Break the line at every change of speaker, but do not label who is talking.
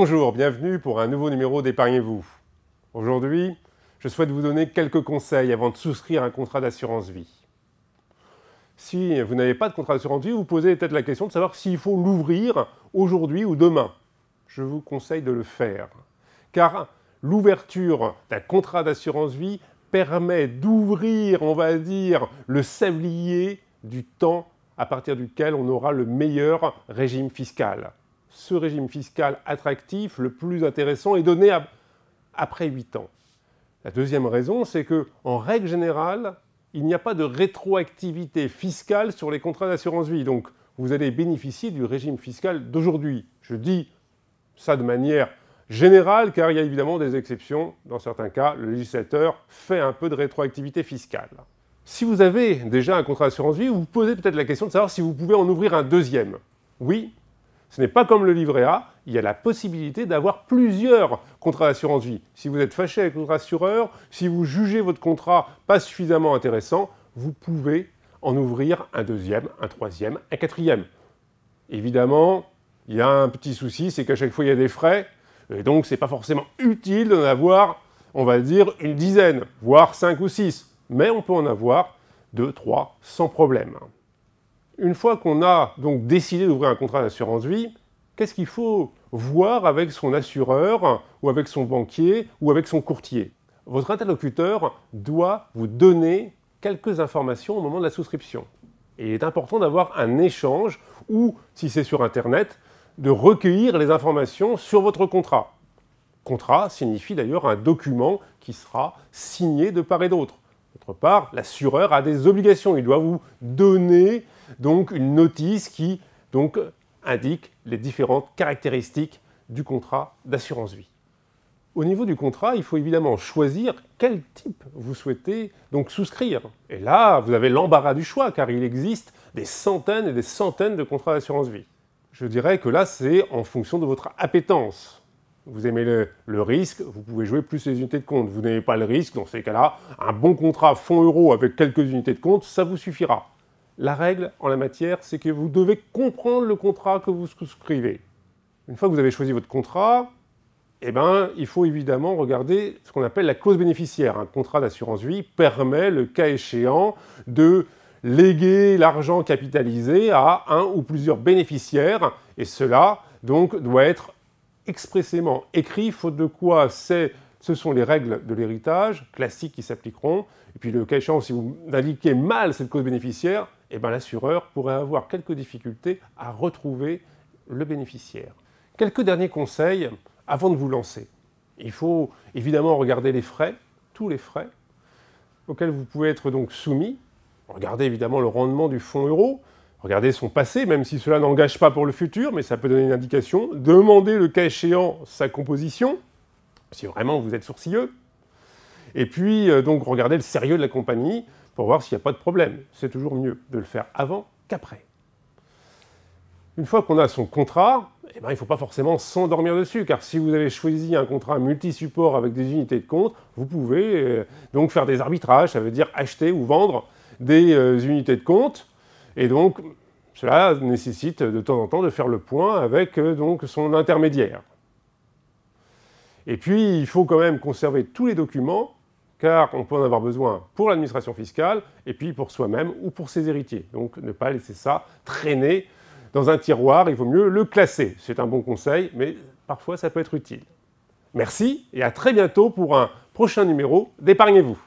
Bonjour, bienvenue pour un nouveau numéro d'Épargnez-vous. Aujourd'hui, je souhaite vous donner quelques conseils avant de souscrire un contrat d'assurance vie. Si vous n'avez pas de contrat d'assurance vie, vous posez peut-être la question de savoir s'il faut l'ouvrir aujourd'hui ou demain. Je vous conseille de le faire, car l'ouverture d'un contrat d'assurance vie permet d'ouvrir, on va dire, le sablier du temps à partir duquel on aura le meilleur régime fiscal. Ce régime fiscal attractif, le plus intéressant, est donné après 8 ans. La deuxième raison, c'est qu'en règle générale, il n'y a pas de rétroactivité fiscale sur les contrats d'assurance vie. Donc, vous allez bénéficier du régime fiscal d'aujourd'hui. Je dis ça de manière générale, car il y a évidemment des exceptions. Dans certains cas, le législateur fait un peu de rétroactivité fiscale. Si vous avez déjà un contrat d'assurance vie, vous vous posez peut-être la question de savoir si vous pouvez en ouvrir un deuxième. Oui. Ce n'est pas comme le livret A, il y a la possibilité d'avoir plusieurs contrats d'assurance vie. Si vous êtes fâché avec votre assureur, si vous jugez votre contrat pas suffisamment intéressant, vous pouvez en ouvrir un deuxième, un troisième, un quatrième. Évidemment, il y a un petit souci, c'est qu'à chaque fois il y a des frais, et donc ce n'est pas forcément utile d'en avoir, on va dire, une dizaine, voire 5 ou 6. Mais on peut en avoir 2, 3 sans problème. Une fois qu'on a donc décidé d'ouvrir un contrat d'assurance vie, qu'est-ce qu'il faut voir avec son assureur, ou avec son banquier, ou avec son courtier? Votre interlocuteur doit vous donner quelques informations au moment de la souscription. Et il est important d'avoir un échange, ou, si c'est sur Internet, de recueillir les informations sur votre contrat. Contrat signifie d'ailleurs un document qui sera signé de part et d'autre. D'autre part, l'assureur a des obligations, il doit vous donner donc une notice qui donc indique les différentes caractéristiques du contrat d'assurance vie. Au niveau du contrat, il faut évidemment choisir quel type vous souhaitez donc souscrire. Et là, vous avez l'embarras du choix, car il existe des centaines et des centaines de contrats d'assurance vie. Je dirais que là, c'est en fonction de votre appétence. Vous aimez le risque, vous pouvez jouer plus les unités de compte. Vous n'aimez pas le risque, dans ces cas-là, un bon contrat fonds euro avec quelques unités de compte, ça vous suffira. La règle en la matière, c'est que vous devez comprendre le contrat que vous souscrivez. Une fois que vous avez choisi votre contrat, il faut évidemment regarder ce qu'on appelle la clause bénéficiaire. Un contrat d'assurance vie permet, le cas échéant, de léguer l'argent capitalisé à un ou plusieurs bénéficiaires, et cela donc doit être expressément écrit, faute de quoi ce sont les règles de l'héritage classiques qui s'appliqueront. Et puis le cas échéant, si vous indiquez mal cette clause bénéficiaire, l'assureur pourrait avoir quelques difficultés à retrouver le bénéficiaire. Quelques derniers conseils avant de vous lancer. Il faut évidemment regarder les frais, tous les frais, auxquels vous pouvez être donc soumis. Regardez évidemment le rendement du fonds euro. Regardez son passé, même si cela n'engage pas pour le futur, mais ça peut donner une indication. Demandez le cas échéant sa composition, si vraiment vous êtes sourcilleux. Et puis, donc, regardez le sérieux de la compagnie pour voir s'il n'y a pas de problème. C'est toujours mieux de le faire avant qu'après. Une fois qu'on a son contrat, il ne faut pas forcément s'endormir dessus, car si vous avez choisi un contrat multi-support avec des unités de compte, vous pouvez donc faire des arbitrages, ça veut dire acheter ou vendre des unités de compte. Et donc, cela nécessite de temps en temps de faire le point avec donc, son intermédiaire. Et puis, il faut quand même conserver tous les documents, car on peut en avoir besoin pour l'administration fiscale, et puis pour soi-même ou pour ses héritiers. Donc, ne pas laisser ça traîner dans un tiroir, il vaut mieux le classer. C'est un bon conseil, mais parfois ça peut être utile. Merci, et à très bientôt pour un prochain numéro d'Épargnez-vous.